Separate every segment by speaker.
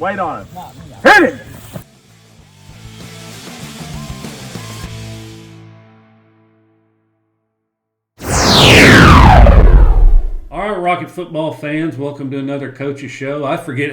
Speaker 1: Wait on him. Hit it!
Speaker 2: All right, Rocket football fans, welcome to another Coach's Show. I forget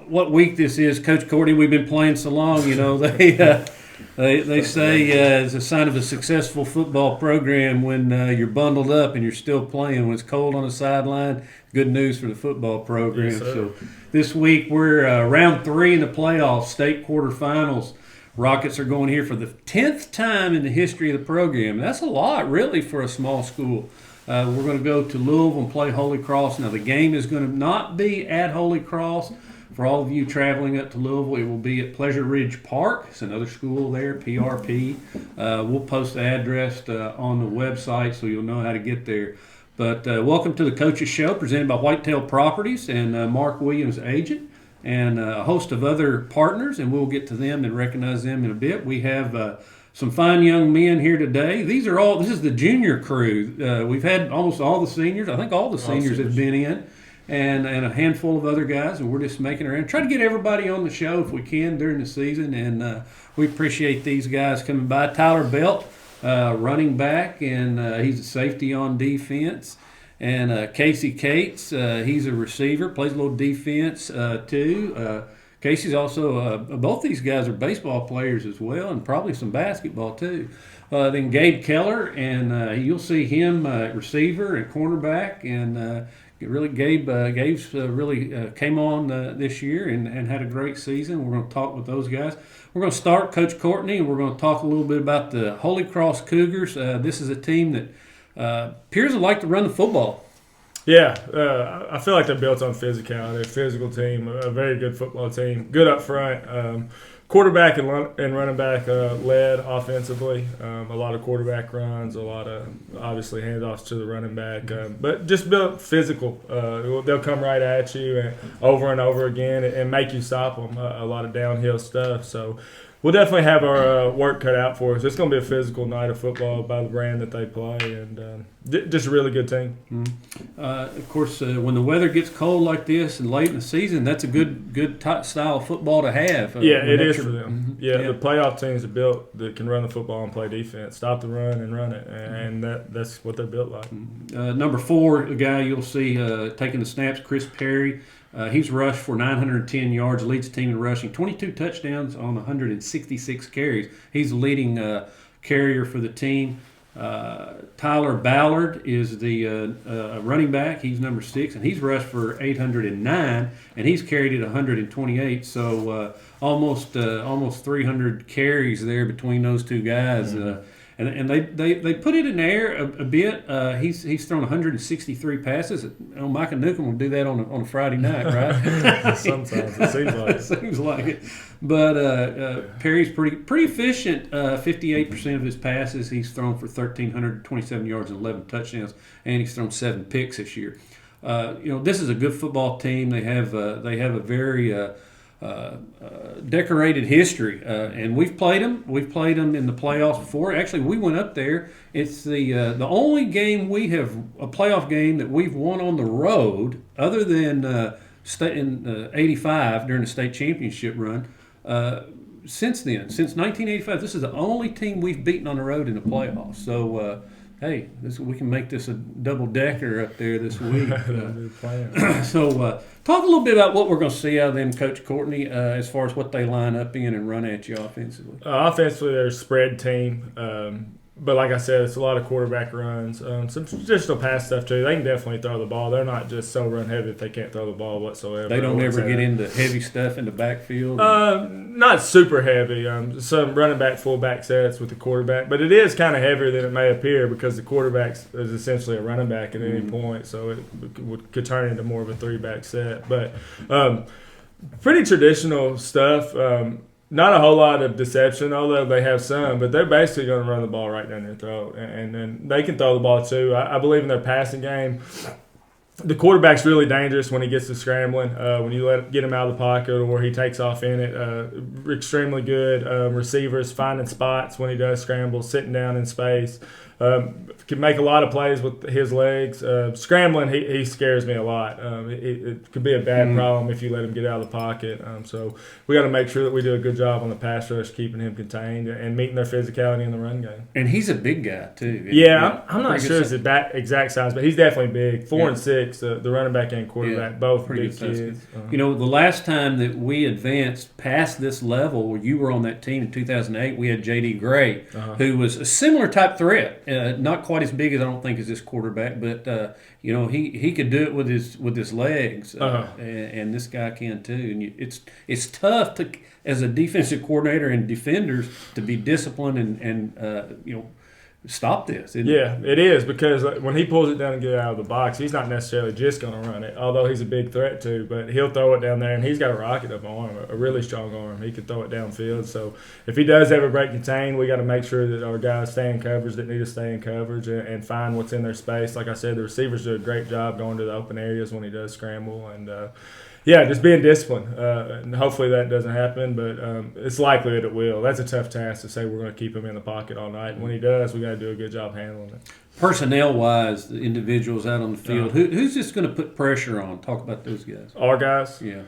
Speaker 2: what week this is, Coach Courtney. We've been playing so long, you know. They say it's a sign of a successful football program when you're bundled up and you're still playing. When it's cold on the sideline, good news for the football program.
Speaker 3: Yes,
Speaker 2: so this week we're round 3 in the playoffs, state quarterfinals. Rockets are going here for the 10th time in the history of the program. That's a lot, really, for a small school. We're going to go to Louisville and play Holy Cross. Now, the game is going to not be at Holy Cross. For all of you traveling up to Louisville, it will be at Pleasure Ridge Park. It's another school there, PRP. We'll post the address on the website so you'll know how to get there. But welcome to the Coach's Show, presented by Whitetail Properties and Mark Williams, agent, and a host of other partners, and we'll get to them and recognize them in a bit. We have some fine young men here today. This is the junior crew. We've had almost all the seniors. I think all the seniors have been in, and a handful of other guys, and we're just making our try to get everybody on the show if we can during the season, and we appreciate these guys coming by. Tyler Belt, running back, and he's a safety on defense. And Casey Cates, he's a receiver, plays a little defense too. Casey's also, both these guys are baseball players as well, and probably some basketball too. Then Gabe Keller, and you'll see him receiver and cornerback, and Gabe's really came on this year and had a great season. We're going to talk with those guys. We're going to start Coach Courtney, and we're going to talk a little bit about the Holy Cross Cougars. This is a team that appears to like to run the football.
Speaker 3: Yeah, I feel like they're built on physicality. They're a physical team, a very good football team, good up front. Quarterback and running back led offensively. A lot of quarterback runs, a lot of obviously handoffs to the running back, but just built physical. They'll come right at you and over again and make you stop them. A lot of downhill stuff. So we'll definitely have our work cut out for us. It's going to be a physical night of football by the brand that they play, and just a really good team.
Speaker 2: Mm-hmm. Of course, when the weather gets cold like this and late in the season, that's a good style of football to have.
Speaker 3: Yeah, it is for them.
Speaker 2: Mm-hmm.
Speaker 3: Yeah, the playoff teams are built that can run the football and play defense, stop the run and run it, and that's what they're built like.
Speaker 2: Number 4, the guy you'll see taking the snaps, Chris Perry. He's rushed for 910 yards, leads the team in rushing, 22 touchdowns on 166 carries. He's the leading carrier for the team. Tyler Ballard is the running back. He's number 6, and he's rushed for 809, and he's carried it 128. So almost 300 carries there between those two guys. And they put it in the air a bit. He's thrown 163 passes. Micah Newcomb will do that on a Friday night, right?
Speaker 3: Sometimes it seems like it.
Speaker 2: Seems like it. But Perry's pretty efficient. 58% of his passes he's thrown for 1,327 yards and 11 touchdowns, and he's thrown 7 picks this year. This is a good football team. They have a very decorated history, and we've played them. We've played them in the playoffs before. Actually, we went up there. It's the only game we have a playoff game that we've won on the road, other than in '85 during the state championship run. Since then, since 1985, this is the only team we've beaten on the road in the playoffs. So. Hey, we can make this a double-decker up there this week. So talk a little bit about what we're going to see out of them, Coach Courtney, as far as what they line up in and run at you offensively.
Speaker 3: Offensively, they're a spread team. But like I said, it's a lot of quarterback runs. Some traditional pass stuff, too. They can definitely throw the ball. They're not just so run-heavy that they can't throw the ball whatsoever.
Speaker 2: They don't ever get into heavy stuff in the backfield?
Speaker 3: Not super heavy. Some running back, fullback sets with the quarterback. But it is kind of heavier than it may appear because the quarterback is essentially a running back at any point. So it could turn into more of a 3-back set. But pretty traditional stuff. Not a whole lot of deception, although they have some, but they're basically going to run the ball right down their throat. And then they can throw the ball too. I believe in their passing game. The quarterback's really dangerous when he gets to scrambling. When you get him out of the pocket or he takes off in it, extremely good. Receivers finding spots when he does scramble, sitting down in space. can make a lot of plays with his legs. Scrambling, he scares me a lot. It could be a bad problem if you let him get out of the pocket. So we got to make sure that we do a good job on the pass rush, keeping him contained and meeting their physicality in the run game.
Speaker 2: And he's a big guy too.
Speaker 3: Yeah, I'm not sure his exact size, but he's definitely big. 4 and 6, the running back and quarterback, both
Speaker 2: pretty
Speaker 3: big
Speaker 2: good
Speaker 3: kids.
Speaker 2: You know, the last time that we advanced past this level, where you were on that team in 2008, we had J.D. Gray, who was a similar type threat. Not quite as big as I don't think as this quarterback, but you know, he could do it with his legs, and this guy can too. And it's tough to, as a defensive coordinator and defenders, to be disciplined and you know, stop this.
Speaker 3: Yeah, it is, because when he pulls it down and get it out of the box, he's not necessarily just going to run it, although he's a big threat too, but he'll throw it down there, and he's got a rocket of arm, a really strong arm. He can throw it downfield. So if he does ever break contain, we got to make sure that our guys stay in coverage that need to stay in coverage and find what's in their space. Like I said, the receivers do a great job going to the open areas when he does scramble, and yeah, just being disciplined. And hopefully that doesn't happen, but it's likely that it will. That's a tough task to say we're going to keep him in the pocket all night. And when he does, we got to do a good job handling it.
Speaker 2: Personnel-wise, the individuals out on the field, who's just going to put pressure on? Talk about those guys.
Speaker 3: Our guys?
Speaker 2: Yeah.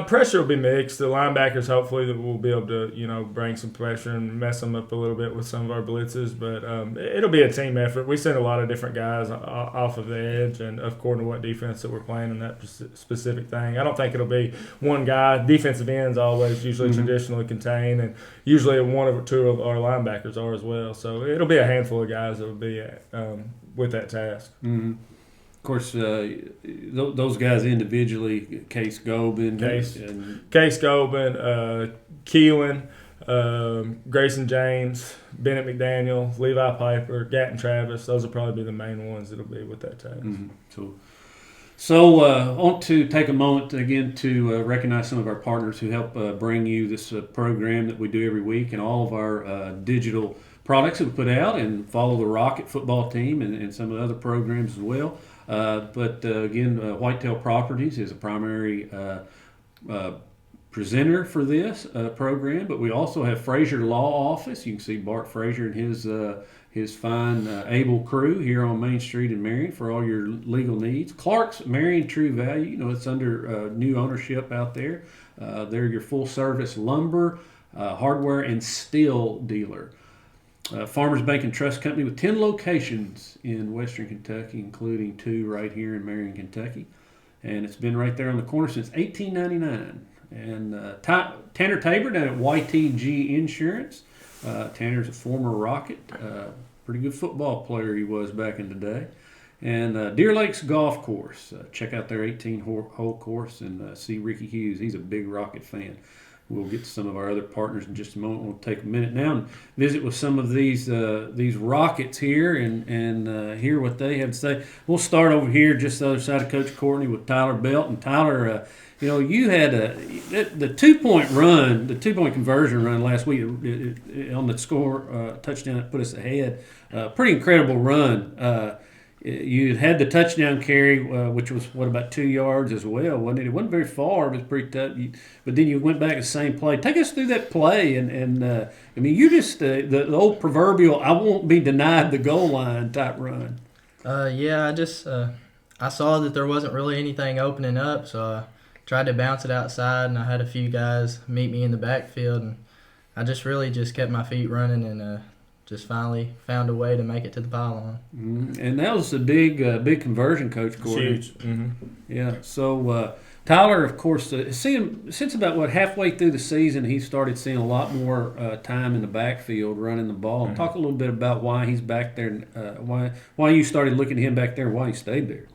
Speaker 3: Pressure will be mixed. The linebackers, hopefully, that we'll be able to, you know, bring some pressure and mess them up a little bit with some of our blitzes. But it'll be a team effort. We send a lot of different guys off of the edge, and according to what defense that we're playing in that specific thing. I don't think it'll be one guy. Defensive ends always usually traditionally contain, and usually one or two of our linebackers are as well. So it'll be a handful of guys that will be with that task.
Speaker 2: Mm-hmm. Of course, those guys individually, Case Gobin,
Speaker 3: Keelan, Grayson James, Bennett McDaniel, Levi Piper, Gatton Travis. Those will probably be the main ones that'll be with that task.
Speaker 2: Mm-hmm. Cool. So I want to take a moment again to recognize some of our partners who help bring you this program that we do every week, and all of our digital products that we put out, and follow the Rocket football team and some of the other programs as well. But again, Whitetail Properties is a primary presenter for this program, but we also have Frazier Law Office. You can see Bart Frazier and his fine, able crew here on Main Street in Marion for all your legal needs. Clark's Marion True Value, you know, it's under new ownership out there. They're your full-service lumber, hardware, and steel dealer. Farmers Bank and Trust Company with 10 locations in Western Kentucky, including 2 right here in Marion, Kentucky. And it's been right there on the corner since 1899. And Tanner Tabor down at YTG Insurance. Tanner's a former Rocket, pretty good football player he was back in the day. And Deer Lakes Golf Course. Check out their 18-hole course and see Ricky Hughes. He's a big Rocket fan. We'll get to some of our other partners in just a moment. We'll take a minute now and visit with some of these Rockets here and hear what they have to say. We'll start over here just the other side of Coach Courtney with Tyler Belt. And Tyler, you know, you had the 2-point run, the 2-point conversion run last week on the score touchdown that put us ahead. Pretty incredible run. You had the touchdown carry, which was, about 2 yards as well, wasn't it? It wasn't very far, but it was pretty tough. But then you went back to the same play. Take us through that play. And I mean, you just, the old proverbial, I won't be denied the goal line type run.
Speaker 4: Yeah, I just, I saw that there wasn't really anything opening up, so I tried to bounce it outside, and I had a few guys meet me in the backfield, and I just really kept my feet running and just finally found a way to make it to the pylon.
Speaker 2: Mm-hmm. And that was a big conversion, Coach Courtney.
Speaker 3: Huge. Mm-hmm.
Speaker 2: Yeah. So Tyler, of course, since about halfway through the season, he started seeing a lot more time in the backfield running the ball. Mm-hmm. Talk a little bit about why he's back there, why you started looking at him back there, and why he stayed there.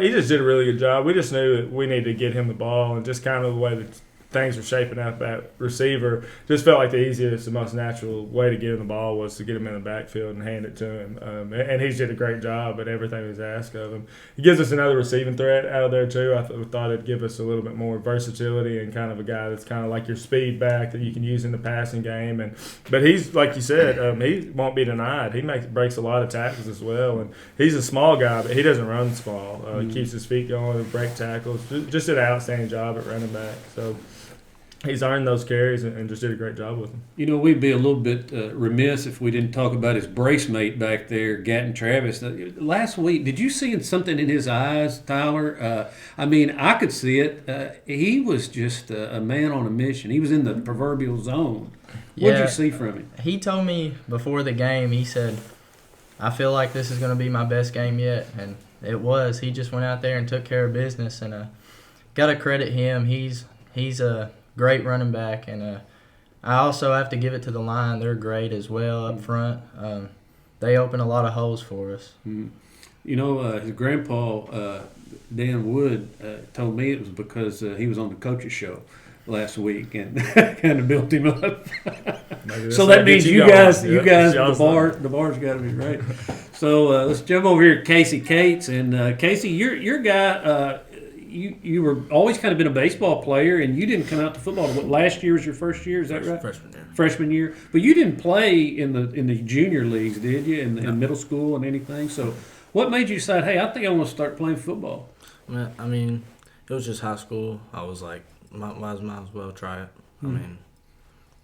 Speaker 3: He just did a really good job. We just knew that we needed to get him the ball, and just kind of the way that things were shaping up at receiver, just felt like the easiest and most natural way to get him the ball was to get him in the backfield and hand it to him. And he's did a great job at everything he was asked of him. He gives us another receiving threat out of there too. I thought it'd give us a little bit more versatility and kind of a guy that's kind of like your speed back that you can use in the passing game. But he's, like you said, he won't be denied. He breaks a lot of tackles as well. And he's a small guy, but he doesn't run small. He keeps his feet going, break tackles. Just did an outstanding job at running back. So he's earned those carries and just did a great job with them.
Speaker 2: You know, we'd be a little bit remiss if we didn't talk about his brace mate back there, Gatton Travis. Last week, did you see something in his eyes, Tyler? I mean, I could see it. He was just a man on a mission. He was in the proverbial zone. What did you see from him?
Speaker 4: He told me before the game, he said, I feel like this is going to be my best game yet. And it was. He just went out there and took care of business. And got to credit him. He's a great running back. And I also have to give it to the line. They're great as well up front. They open a lot of holes for us.
Speaker 2: Mm-hmm. You know, his grandpa, Dan Wood, told me it was because he was on the coach's show last week and kind of built him up. So that means you guys, the bar's got to be right. So let's jump over here to Casey Cates. And Casey, your guy, you were always kind of been a baseball player, and you didn't come out to football. Last year was your first year, is that right? Freshman year. But you didn't play in the junior leagues, did you? In middle school and anything. So what made you decide, hey, I think I want to start playing football?
Speaker 5: I mean, it was just high school. I was like, might as well try it. I mean,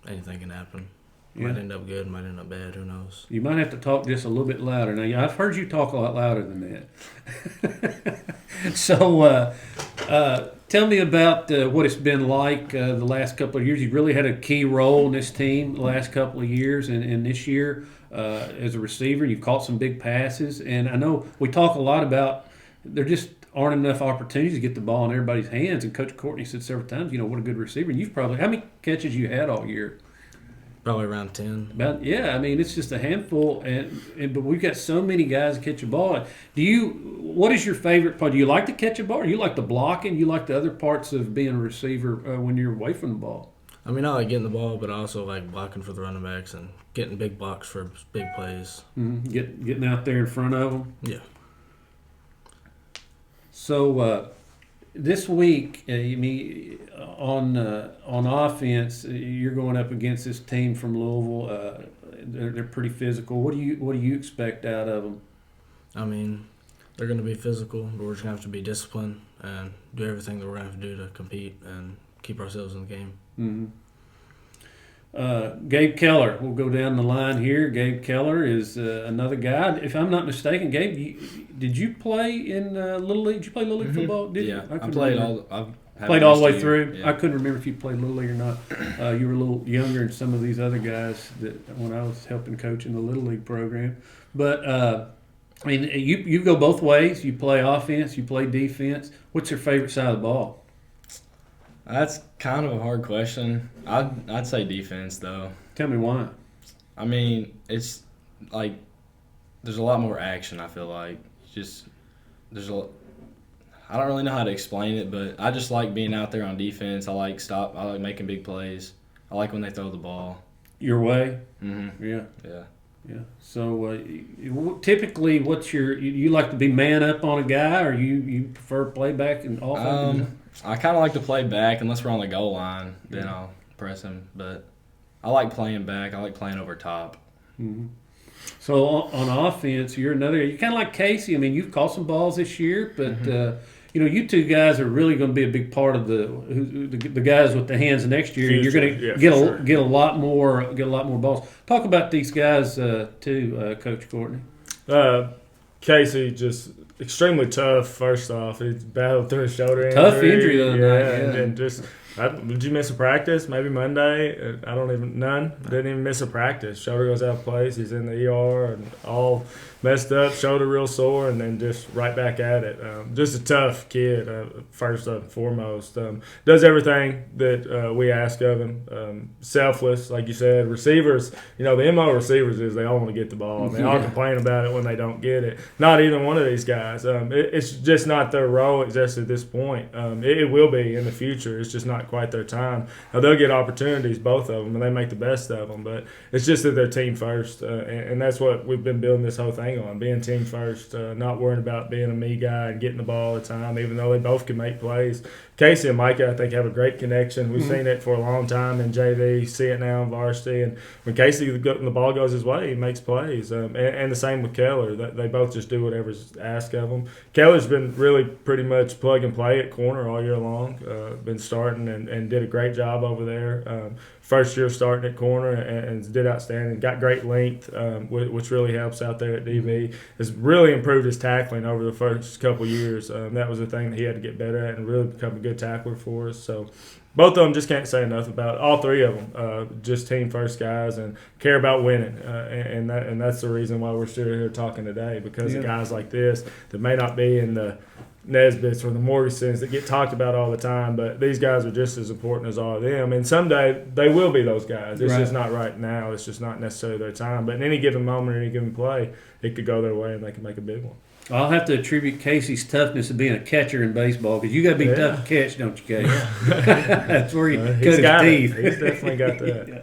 Speaker 5: anything can happen. Might end up good, might end up bad. Who knows? You
Speaker 2: might have to talk just a little bit louder. Now, I've heard you talk a lot louder than that. So, tell me about what it's been like the last couple of years. You've really had a key role in this team the last couple of years, and this year as a receiver, you've caught some big passes. And I know we talk a lot about there just aren't enough opportunities to get the ball in everybody's hands. And Coach Courtney said several times, what a good receiver. And you've probably, how many catches you had all year?
Speaker 5: Probably around 10.
Speaker 2: I mean, it's just a handful, but we've got so many guys that catch a ball. What is your favorite part? Do you like to catch a ball, or you like the blocking? You like the other parts of being a receiver when you're away from the ball?
Speaker 5: I mean, I like getting the ball, but I also like blocking for the running backs and getting big blocks for big plays.
Speaker 2: Mm-hmm. Getting out there in front of them?
Speaker 5: Yeah. So
Speaker 2: this week, on offense, you're going up against this team from Louisville. They're pretty physical. What do you expect out of them?
Speaker 5: I mean, they're going to be physical, but we're just going to have to be disciplined and do everything that we're going to have to do to compete and keep ourselves in the game.
Speaker 2: Mm-hmm. Gabe Keller, we'll go down the line here. Gabe Keller is another guy. If I'm not mistaken, Gabe, did you play in Little League? Did you play Little League football? Did you?
Speaker 6: I played
Speaker 2: played all the way through. Yeah. I couldn't remember if you played Little League or not. You were a little younger than some of these other guys that when I was helping coach in the Little League program. But I mean, you go both ways. You play offense. You play defense. What's your favorite side of the ball?
Speaker 6: That's kind of a hard question. I'd say defense, though.
Speaker 2: Tell me why.
Speaker 6: I mean, it's like there's a lot more action, I feel like. I don't really know how to explain it, but I just like being out there on defense. I like making big plays. I like when they throw the ball.
Speaker 2: Your way?
Speaker 6: Mm-hmm.
Speaker 2: Yeah. So typically, you like to be man up on a guy, or you prefer play back and offense?
Speaker 6: I kind of like to play back unless we're on the goal line. Then I'll press him. But I like playing back. I like playing over top.
Speaker 2: Mm-hmm. So on offense, you're kind of like Casey. I mean, you've caught some balls this year, but you two guys are really going to be a big part of the guys with the hands next year. Future. You're going to get a lot more balls. Talk about these guys too, Coach Courtney.
Speaker 3: Casey just extremely tough. First off, he battled through a shoulder injury.
Speaker 2: Tough injury the other night.
Speaker 3: And just did you miss a practice? Maybe Monday. None. Didn't even miss a practice. Shoulder goes out of place. He's in the ER and all messed up. Shoulder real sore, and then just right back at it. Just a tough kid. First and foremost, does everything that we ask of him. Selfless, like you said. Receivers. The MO receivers is they all want to get the ball. And they all complain about it when they don't get it. Not either one of these guys. It's just not their role just at this point. It will be in the future. It's just not quite their time. Now, they'll get opportunities, both of them, and they make the best of them. But it's just that they're team first, and that's what we've been building this whole thing on, being team first, not worrying about being a me guy and getting the ball all the time, even though they both can make plays. Casey and Micah, I think, have a great connection. We've seen it for a long time in JV, see it now in varsity. And when Casey, the ball goes his way, he makes plays. And the same with Keller. They both just do whatever's asked of them. Keller's been really pretty much plug and play at corner all year long. Been starting and did a great job over there. First year starting at corner and did outstanding. Got great length, which really helps out there at DB. Has really improved his tackling over the first couple years. That was the thing that he had to get better at and really become a good tackler for us. So both of them just can't say enough about it. All three of them, just team first guys and care about winning, and that's the reason why we're still here talking today, because of guys like this that may not be in the Nesbitts or the Morrisons that get talked about all the time, but these guys are just as important as all of them. And someday they will be those guys. It's just not right now. It's just not necessarily their time. But in any given moment, any given play, it could go their way and they can make a big one.
Speaker 2: I'll have to attribute Casey's toughness to being a catcher in baseball, because you got to be tough to catch, don't you, Casey? That's where you cut his teeth.
Speaker 3: He's definitely got that.
Speaker 2: Yeah.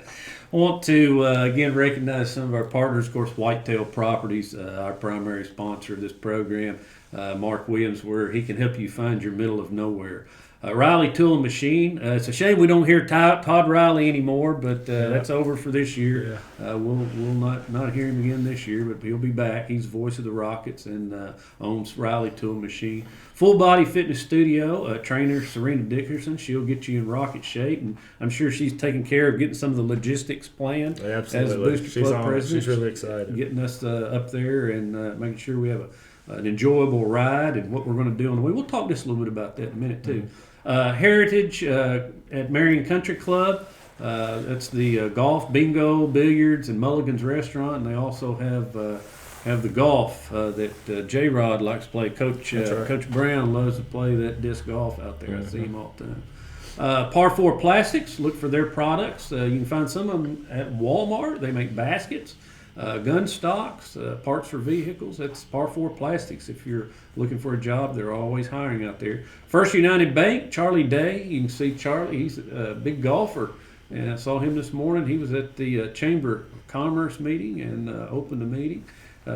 Speaker 2: I want to, again, recognize some of our partners. Of course, Whitetail Properties, our primary sponsor of this program. Mark Williams, where he can help you find your middle of nowhere. Riley Tool and Machine. It's a shame we don't hear Todd Riley anymore, but that's over for this year. We'll not hear him again this year, but he'll be back. He's the voice of the Rockets and owns Riley Tool and Machine. Full Body Fitness Studio, trainer Serena Dickerson. She'll get you in rocket shape, and I'm sure she's taking care of getting some of the logistics planned.
Speaker 3: Absolutely.
Speaker 2: As Booster Club president.
Speaker 3: She's really excited.
Speaker 2: Getting us up there and making sure we have an enjoyable ride and what we're going to do on the way. We'll talk just a little bit about that in a minute, too. Heritage at Marion Country Club. That's the golf, bingo, billiards, and Mulligan's Restaurant. And they also have the golf that J-Rod likes to play. Coach Brown loves to play that disc golf out there. I see him all the time. Par 4 Plastics. Look for their products. You can find some of them at Walmart. They make baskets. Gun stocks, parts for vehicles. That's Par 4 Plastics. If you're looking for a job, they're always hiring out there. First United Bank, Charlie Day. You can see Charlie. He's a big golfer. And I saw him this morning. He was at the Chamber of Commerce meeting and opened the meeting.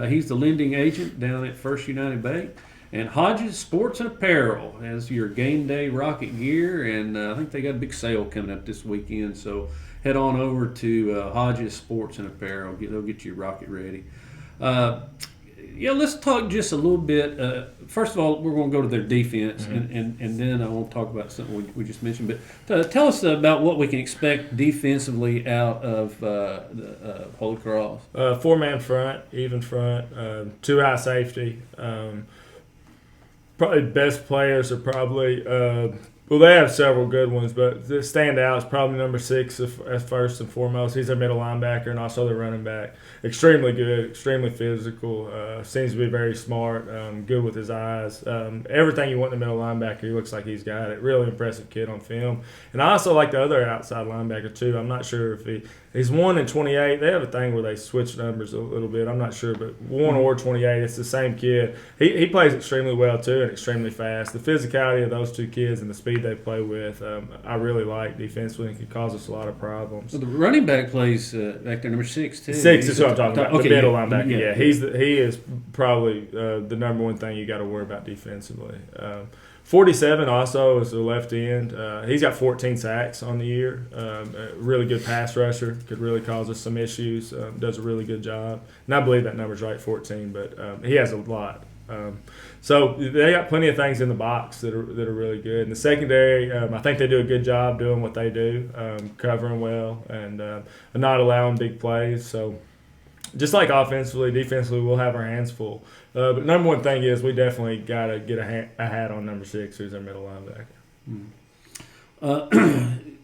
Speaker 2: He's the lending agent down at First United Bank. And Hodges Sports and Apparel has your game day rocket gear. And I think they got a big sale coming up this weekend. So head on over to Hodges Sports and Apparel. They'll get you rocket ready. Let's talk just a little bit. First of all, we're going to go to their defense, and then I want to talk about something we just mentioned. But tell us about what we can expect defensively out of the Holy Cross.
Speaker 3: 4-man front, even front, 2 high safety. Probably best players are probably they have several good ones, but the standout is probably number 6 as first and foremost. He's their middle linebacker and also their running back. Extremely good, extremely physical, seems to be very smart, good with his eyes. Everything you want in the middle linebacker, he looks like he's got it. Really impressive kid on film. And I also like the other outside linebacker too. I'm not sure if he's 1 and 28. They have a thing where they switch numbers a little bit. I'm not sure, but 1 or 28, it's the same kid. He plays extremely well too and extremely fast. The physicality of those two kids and the speed they play with, I really like defensively and can cause us a lot of problems.
Speaker 2: Well, the running back plays back there, number 6 too.
Speaker 3: 6 is what I'm talking about.
Speaker 2: Okay,
Speaker 3: the middle linebacker.
Speaker 2: Yeah.
Speaker 3: He is probably the number one thing you got to worry about defensively. 47 also is the left end. He's got 14 sacks on the year. A really good pass rusher. Could really cause us some issues. Does a really good job. And I believe that number's right, 14, but he has a lot. So they got plenty of things in the box that are really good. In the secondary, I think they do a good job doing what they do, covering well and not allowing big plays. So just like offensively, defensively, we'll have our hands full. But number one thing is we definitely got to get a hat on number 6, who's our middle linebacker.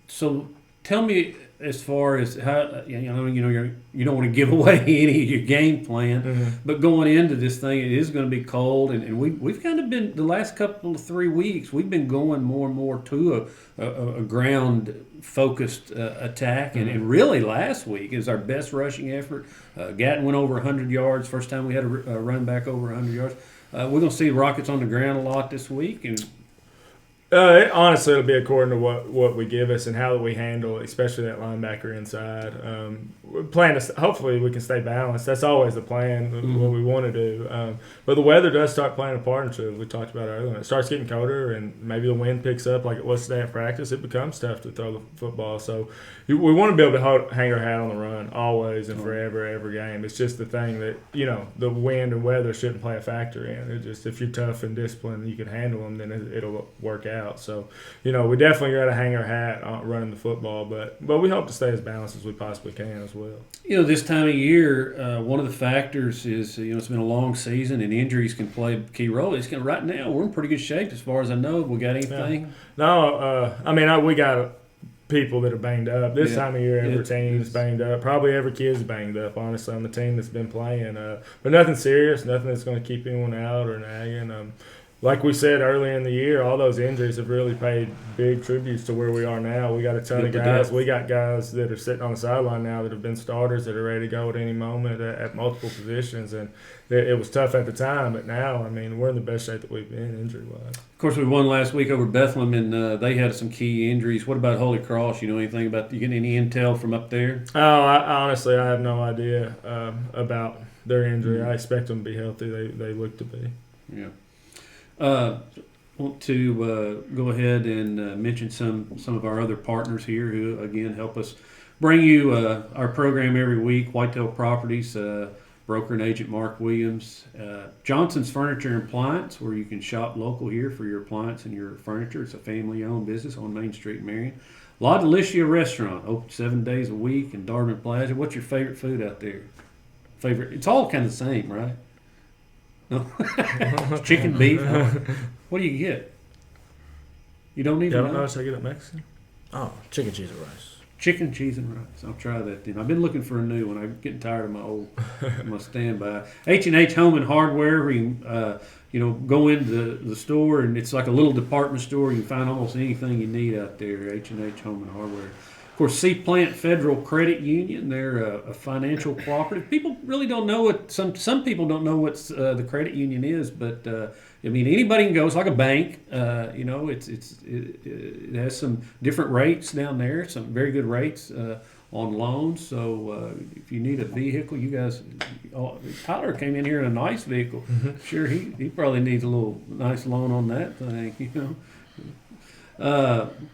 Speaker 2: So tell me, as far as how you don't want to give away any of your game plan, but going into this thing, it is going to be cold, and we've kind of been the last couple of 3 weeks. We've been going more and more to a ground focused attack, and really last week is our best rushing effort. Gatton went over 100 yards. First time we had a run back over 100 yards. We're going to see Rockets on the ground a lot this week, and.
Speaker 3: Honestly, it'll be according to what we give us and how we handle, especially that linebacker inside. We plan to hopefully we can stay balanced. That's always the plan, what we want to do. But the weather does start playing a part into it. We talked about it earlier. When it starts getting colder and maybe the wind picks up like it was today at practice, it becomes tough to throw the football. So we want to be able to hang our hat on the run always and forever, every game. It's just the thing that the wind and weather shouldn't play a factor in. It just if you're tough and disciplined, and you can handle them, then it'll work out. out. So, we definitely got to hang our hat on running the football, but we hope to stay as balanced as we possibly can as well.
Speaker 2: This time of year, one of the factors is, it's been a long season and injuries can play a key role. Right now, we're in pretty good shape as far as I know. We got anything?
Speaker 3: No, we got people that are banged up. This time of year, every team's banged up. Probably every kid's banged up, honestly, on the team that's been playing. But nothing serious, nothing that's going to keep anyone out or nagging. Like we said earlier in the year, all those injuries have really paid big tributes to where we are now. We got a ton of guys. We got guys that are sitting on the sideline now that have been starters that are ready to go at any moment at multiple positions. And it was tough at the time, but now, we're in the best shape that we've been injury-wise.
Speaker 2: Of course, we won last week over Bethlehem, and they had some key injuries. What about Holy Cross? You know anything about – you getting any intel from up there?
Speaker 3: Oh, honestly, I have no idea about their injury. I expect them to be healthy. They look to be.
Speaker 2: Yeah. Want to go ahead and mention some of our other partners here who, again, help us bring you our program every week. Whitetail Properties, broker and agent Mark Williams. Johnson's Furniture and Appliance, where you can shop local here for your appliance and your furniture. It's a family-owned business on Main Street, Marion. La Delicia Restaurant, open 7 days a week in Darwin Plaza. What's your favorite food out there? It's all kind of the same, right? No, chicken, beef. What do you get? You don't even know.
Speaker 3: I get it Mexican.
Speaker 5: Oh, chicken, cheese, and rice.
Speaker 2: Chicken, cheese, and rice. I'll try that then. I've been looking for a new one. I'm getting tired of my standby. H&H Home and Hardware. Where you go into the store and it's like a little department store. You can find almost anything you need out there. H&H Home and Hardware. Of course, Sea Plant Federal Credit Union, they're a financial cooperative. People really don't know what some people don't know what the credit union is, but anybody can go. It's like a bank. It has some different rates down there, some very good rates on loans. So if you need a vehicle, you guys, Tyler came in here in a nice vehicle. Mm-hmm. Sure, he probably needs a little nice loan on that thing,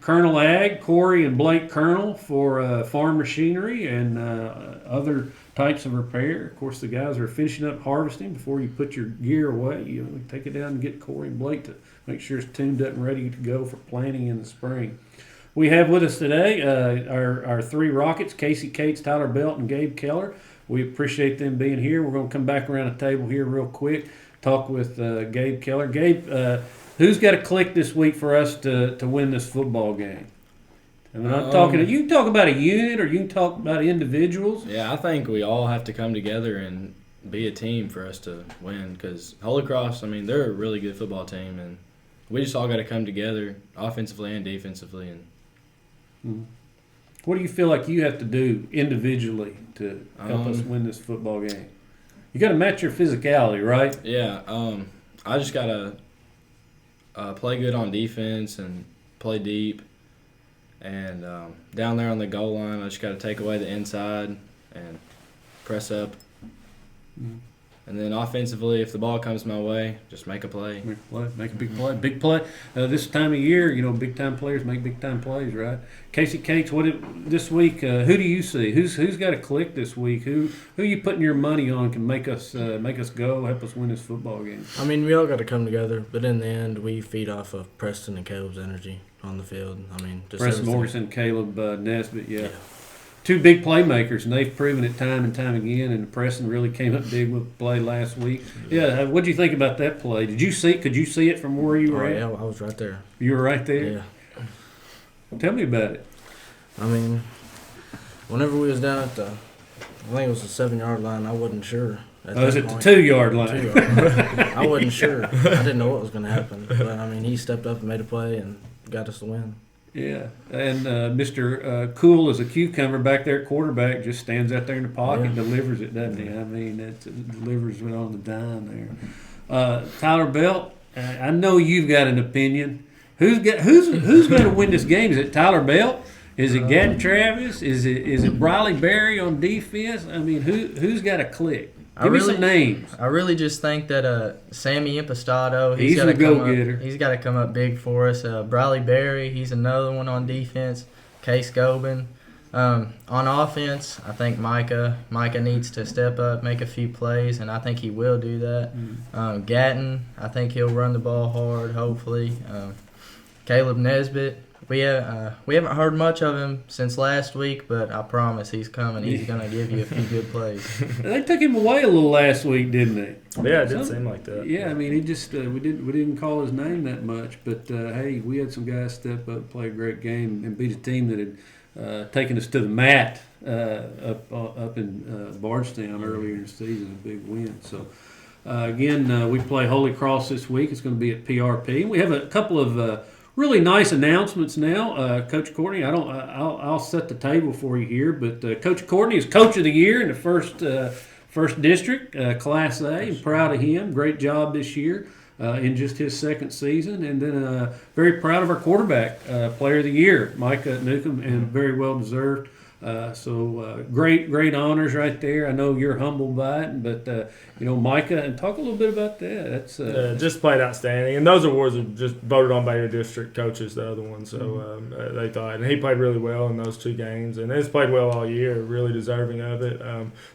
Speaker 2: Colonel Ag, Corey and Blake Colonel for farm machinery and other types of repair. Of course, the guys are finishing up harvesting before you put your gear away. You take it down and get Corey and Blake to make sure it's tuned up and ready to go for planting in the spring. We have with us today our three Rockets, Casey Cates, Tyler Belt, and Gabe Keller. We appreciate them being here. We're going to come back around the table here real quick, talk with Gabe Keller. Gabe, who's got a click this week for us to win this football game? I'm talking. You can talk about a unit, or you can talk about individuals.
Speaker 6: Yeah, I think we all have to come together and be a team for us to win. Because Holy Cross, they're a really good football team, and we just all got to come together, offensively and defensively. And
Speaker 2: what do you feel like you have to do individually to help us win this football game? You got to match your physicality, right?
Speaker 6: Yeah. I just got to play good on defense and play deep. And down there on the goal line, I just got to take away the inside and press up. Mm-hmm. And then offensively, if the ball comes my way, just make a play.
Speaker 2: Make a big play. Big play. This time of year, big-time players make big-time plays, right? Casey Cates, this week, who do you see? Who's got a click this week? Who you putting your money on can make us go, help us win this football game?
Speaker 5: We all got to come together, but in the end, we feed off of Preston and Caleb's energy on the field. Just
Speaker 2: Preston Morrison, Caleb Nesbitt, yeah. Two big playmakers, and they've proven it time and time again. And Preston really came up big with the play last week. Yeah, what did you think about that play? Could you see it from where you were at?
Speaker 5: Yeah, I was right there.
Speaker 2: You were right there?
Speaker 5: Yeah.
Speaker 2: Tell me about it.
Speaker 5: Whenever we was down at I think it was the 7-yard line, I wasn't sure.
Speaker 2: Was it the 2-yard line?
Speaker 5: 2-yard line. I wasn't sure. I didn't know what was going to happen. But, he stepped up and made a play and got us the win.
Speaker 2: Yeah, and Mr. Cool as a cucumber back there at quarterback just stands out there in the pocket and delivers it, doesn't he? It delivers it on the dime there. Tyler Belt, I know you've got an opinion. Who's going to win this game? Is it Tyler Belt? Is it Gadden Travis? Is it Briley Berry on defense? Who's got a click? Give me some names.
Speaker 4: I really just think that Sammy Impastato,
Speaker 2: he's a go-getter.
Speaker 4: He's got to come up big for us. Briley Berry, he's another one on defense. Case Gobin. On offense, I think Micah needs to step up, make a few plays, and I think he will do that. Gatton, I think he'll run the ball hard, hopefully. Caleb Nesbitt. We haven't heard much of him since last week, but I promise he's coming. He's going to give you a few good plays.
Speaker 2: They took him away a little last week, didn't they?
Speaker 3: Yeah, it did seem like that.
Speaker 2: Yeah, I mean, he just we didn't call his name that much, but hey, we had some guys step up and play a great game and beat a team that had taken us to the mat up in Bardstown earlier in the season, a big win. So again, we play Holy Cross this week. It's going to be at PRP. We have a couple of really nice announcements now. Coach Courtney, I'll set the table for you here, but Coach Courtney is Coach of the Year in the first district, Class A. I'm proud of him. Great job this year in just his second season. And then very proud of our quarterback, Player of the Year, Micah Newcomb, and very well deserved. So great honors right there. I know you're humbled by it, but Micah, and talk a little bit about that. That's
Speaker 3: just played outstanding, and those awards are just voted on by your district coaches. The other one, so they thought, and he played really well in those two games, and he's played well all year. Really deserving of it.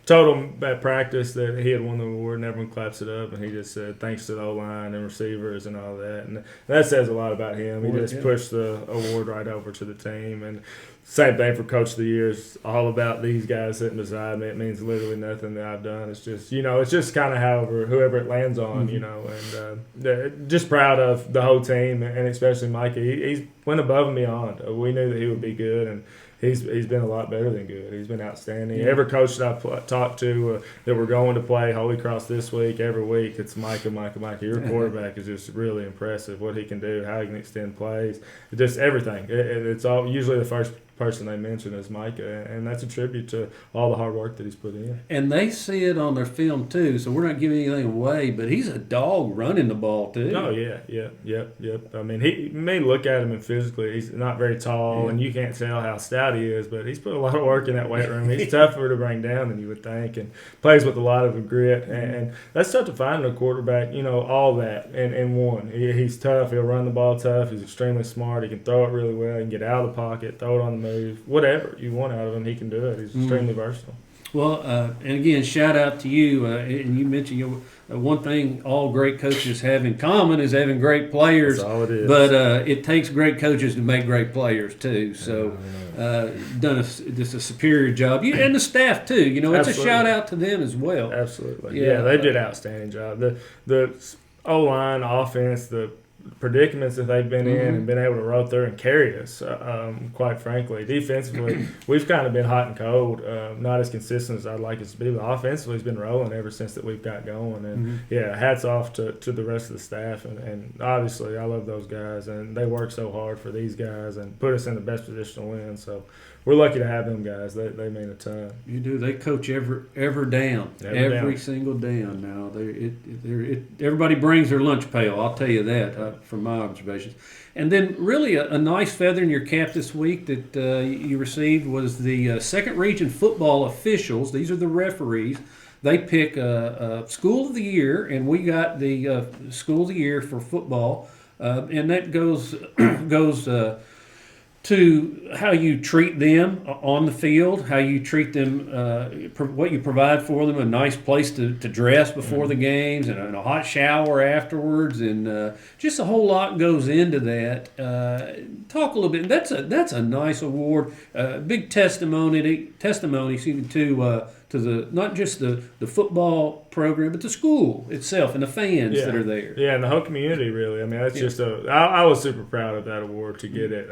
Speaker 3: Told him at practice that he had won the award, and everyone claps it up, and he just said thanks to the O-line and receivers and all that, and that says a lot about him. He just pushed the award right over to the team, and same thing for Coach of the Year. It's all about these guys sitting beside me. It means literally nothing that I've done. It's just, it's just kind of whoever it lands on, and just proud of the whole team, and especially Micah. He's went above and beyond. We knew that he would be good, and he's been a lot better than good. He's been outstanding. Yeah. Every coach that I've talked to that we're going to play Holy Cross this week, every week, it's Micah. Your quarterback is just really impressive, what he can do, how he can extend plays, just everything. It's all usually the first person they mention is Micah, and that's a tribute to all the hard work that he's put in.
Speaker 2: And they see it on their film too, so we're not giving anything away, but he's a dog running the ball too.
Speaker 3: Oh yeah. I mean, you may look at him and physically he's not very tall, and you can't tell how stout he is, but he's put a lot of work in that weight room. He's tougher to bring down than you would think, and plays with a lot of grit, and that's tough to find in a quarterback, all that in one. He's tough, he'll run the ball tough, he's extremely smart, he can throw it really well, he can get out of the pocket, throw it on the move, whatever you want out of him, he can do it. He's extremely versatile.
Speaker 2: Well, and again, shout out to you. And you mentioned one thing all great coaches have in common is having great players.
Speaker 3: That's all it is.
Speaker 2: But it takes great coaches to make great players too. So done just a superior job. You and the staff too. It's
Speaker 3: Absolutely.
Speaker 2: A shout out to them as well.
Speaker 3: Absolutely. Yeah, they did an outstanding job. The O-line, offense, the predicaments that they've been in and been able to roll through and carry us, quite frankly. Defensively, we've kind of been hot and cold, not as consistent as I'd like us to be, but offensively it's been rolling ever since that we've got going. And hats off to the rest of the staff, and obviously I love those guys, and they work so hard for these guys and put us in the best position to win, so we're lucky to have them guys. They mean a ton.
Speaker 2: You do. They coach every down, every single down. Now, everybody brings their lunch pail. I'll tell you that from my observations. And then, really, a nice feather in your cap this week that you received was the second region football officials. These are the referees. They pick School of the Year, and we got the School of the Year for football, and that goes to how you treat them on the field, how you treat them, what you provide for them, a nice place to dress before the games, and a hot shower afterwards, and just a whole lot goes into that. Talk a little bit. That's a nice award, big testimony to the not just the football program, but the school itself and the fans that are there.
Speaker 3: Yeah, and the whole community, really. I mean, that's just I was super proud of that award to get it,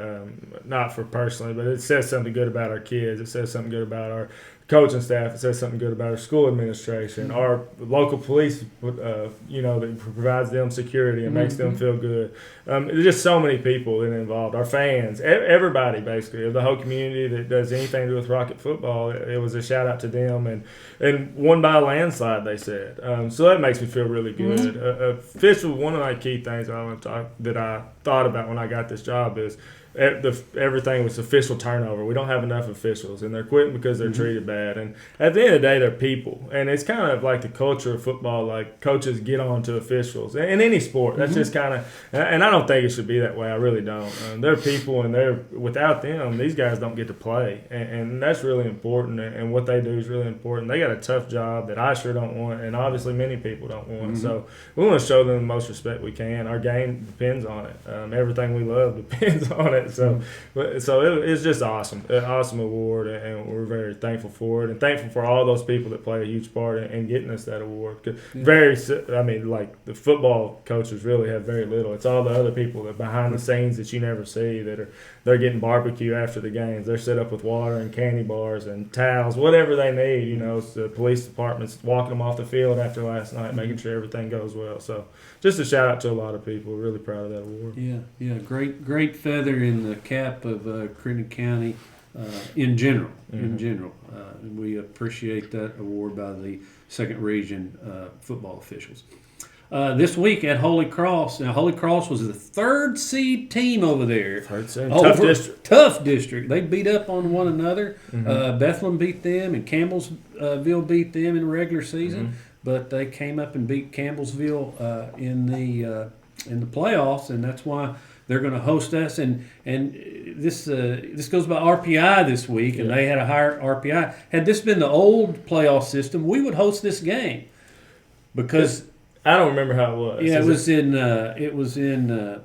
Speaker 3: not for personally, but it says something good about our kids. It says something good about our coaching staff. It says something good about our school administration, our local police, that provides them security and makes them feel good. There's just so many people that are involved. Our fans, everybody basically, of the whole community that does anything to do with Rocket football. It was a shout out to them, and won by a landslide, they said. So that makes me feel really good. Official, one of my key things that I thought about when I got this job is everything was official turnover. We don't have enough officials, and they're quitting because they're treated bad. And at the end of the day, they're people, and it's kind of like the culture of football. Like coaches get on to officials in any sport. That's just kind of, and I don't think it should be that way. I really don't. They're people, and without them, these guys don't get to play, and that's really important. And what they do is really important. They got a tough job that I sure don't want, and obviously many people don't want. So we want to show them the most respect we can. Our game depends on it. Everything we love depends on it. So it's just awesome, an awesome award, and we're very thankful for it, and thankful for all those people that play a huge part in getting us that award. Like the football coaches really have very little. It's all the other people that behind the scenes that you never see they're getting barbecue after the games. They're set up with water and candy bars and towels, whatever they need. It's the police department's walking them off the field after last night, making sure everything goes well. So just a shout out to a lot of people. We're really proud of that award.
Speaker 2: Yeah, great feather in the cap of Crittenden County in general. And we appreciate that award by the second region football officials. This week at Holy Cross. Now, Holy Cross was the 3rd seed team over there. Tough district. They beat up on one another. Bethlehem beat them, and Campbellsville beat them in the regular season. But they came up and beat Campbellsville in the playoffs, and that's why they're going to host us. And this goes by RPI this week, and they had a higher RPI. Had this been the old playoff system, we would host this game because.
Speaker 3: I don't remember how it was.
Speaker 2: Yeah, it was in.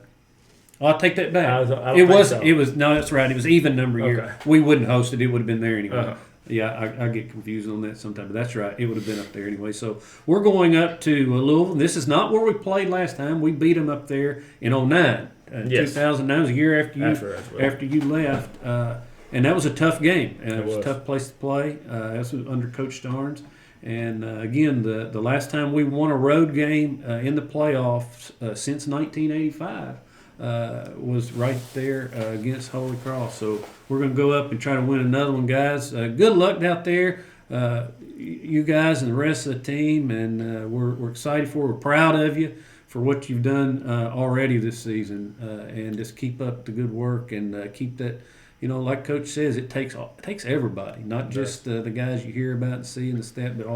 Speaker 2: I'll take that back. No, that's right. It was even number year. We wouldn't host it. It would have been there anyway. Yeah, I get confused on that sometimes, but that's right. It would have been up there anyway. So we're going up to Louisville. This is not where we played last time. We beat them up there in 2009. 2009 was a year after you left, and that was a tough game. It was a tough place to play. That was under Coach Starnes. And again, the last time we won a road game in the playoffs since 1985 was right there against Holy Cross. So we're going to go up and try to win another one, guys. Good luck out there, you guys and the rest of the team. And we're excited for you. We're proud of you for what you've done already this season. And just keep up the good work and keep that. Like Coach says, it takes everybody, not just the guys you hear about and see in the stat, but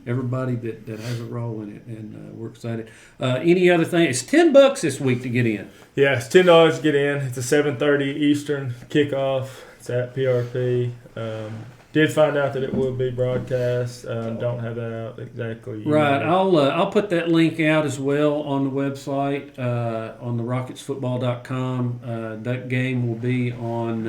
Speaker 2: everybody that has a role in it, and we're excited. Any other thing? It's $10 this week to get in.
Speaker 3: Yeah, it's $10 to get in. It's a 7:30 Eastern kickoff. It's at PRP. Did find out that it will be broadcast. Don't have that out exactly.
Speaker 2: Right. I'll put that link out as well on the website on the rocketsfootball.com. That game will be on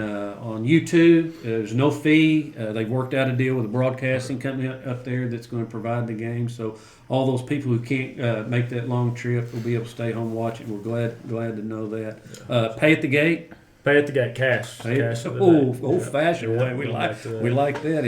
Speaker 2: YouTube. There's no fee. They've worked out a deal with a broadcasting company up there that's going to provide the game. So all those people who can't make that long trip will be able to stay home and watch it. We're glad to know that. Pay at the gate.
Speaker 3: Pay at the gate, cash.
Speaker 2: Old-fashioned way. We like that.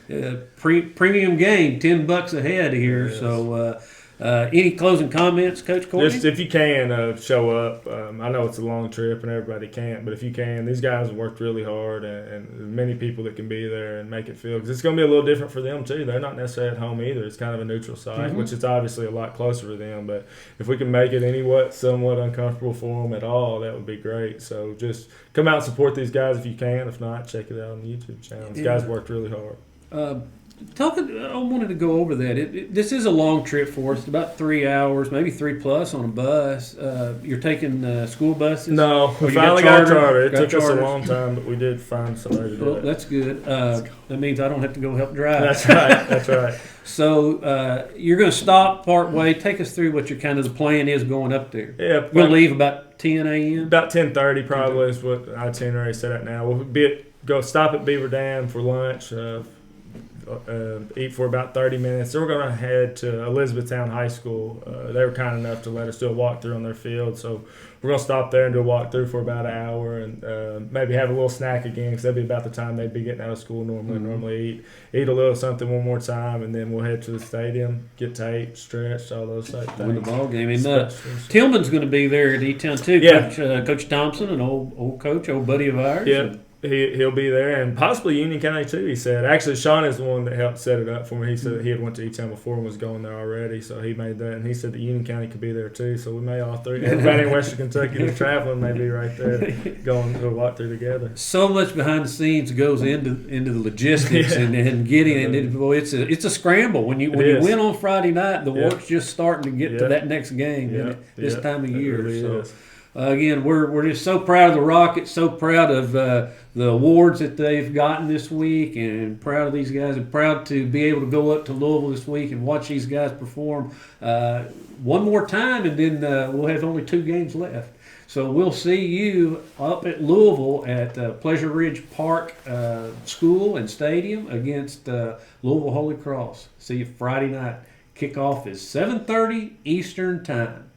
Speaker 2: And premium game, $10 a head here. Yes. So, any closing comments, Coach Courtney?
Speaker 3: Just if you can show up. I know it's a long trip and everybody can't, but if you can, these guys have worked really hard, and many people that can be there and make it feel, because it's going to be a little different for them too. They're not necessarily at home either. It's kind of a neutral site, which is obviously a lot closer for them. But if we can make it somewhat uncomfortable for them at all, that would be great. So just come out and support these guys if you can. If not, check it out on the YouTube channel. These guys worked really hard.
Speaker 2: I wanted to go over that. This is a long trip for us, about 3 hours, maybe 3+ on a bus. You're taking school buses?
Speaker 3: No, we finally got charter. It took us a long time, but we did find somebody to do it.
Speaker 2: That's good. That means I don't have to go help drive.
Speaker 3: That's right. So
Speaker 2: you're going to stop part way. Take us through what the plan is going up there.
Speaker 3: Yeah,
Speaker 2: we'll leave about 10 a.m.
Speaker 3: About 10:30 probably is what the itinerary is set at now. We'll go stop at Beaver Dam for lunch. Eat for about 30 minutes. So we're going to head to Elizabethtown High School. They were kind enough to let us do a walkthrough on their field. So we're going to stop there and do a walkthrough for about an hour and maybe have a little snack again, because that'd be about the time they'd be getting out of school normally. Eat a little something one more time, and then we'll head to the stadium, get taped, stretched, all those type things.
Speaker 2: Win the ball game. And Tillman's going to be there at E-Town too.
Speaker 3: Yeah.
Speaker 2: Coach Thompson, an old coach, old buddy of ours.
Speaker 3: Yeah. he'll be there, and possibly Union County too. He said. Actually, Sean is the one that helped set it up for me. He said he had went to E-Town before and was going there already, so he made that. And he said that Union County could be there too. So we may all three. Everybody in Western Kentucky that's traveling may be right there, going to walk through together.
Speaker 2: So much behind the scenes goes into the logistics and getting it. Boy, it's a scramble when you win on Friday night. The work's just starting to get to that next game this time of year.
Speaker 3: Really
Speaker 2: so. Again, we're just so proud of the Rockets, so proud of the awards that they've gotten this week, and proud of these guys, and proud to be able to go up to Louisville this week and watch these guys perform one more time, and then we'll have only 2 games left. So we'll see you up at Louisville at Pleasure Ridge Park School and Stadium against Louisville Holy Cross. See you Friday night. Kickoff is 7:30 Eastern Time.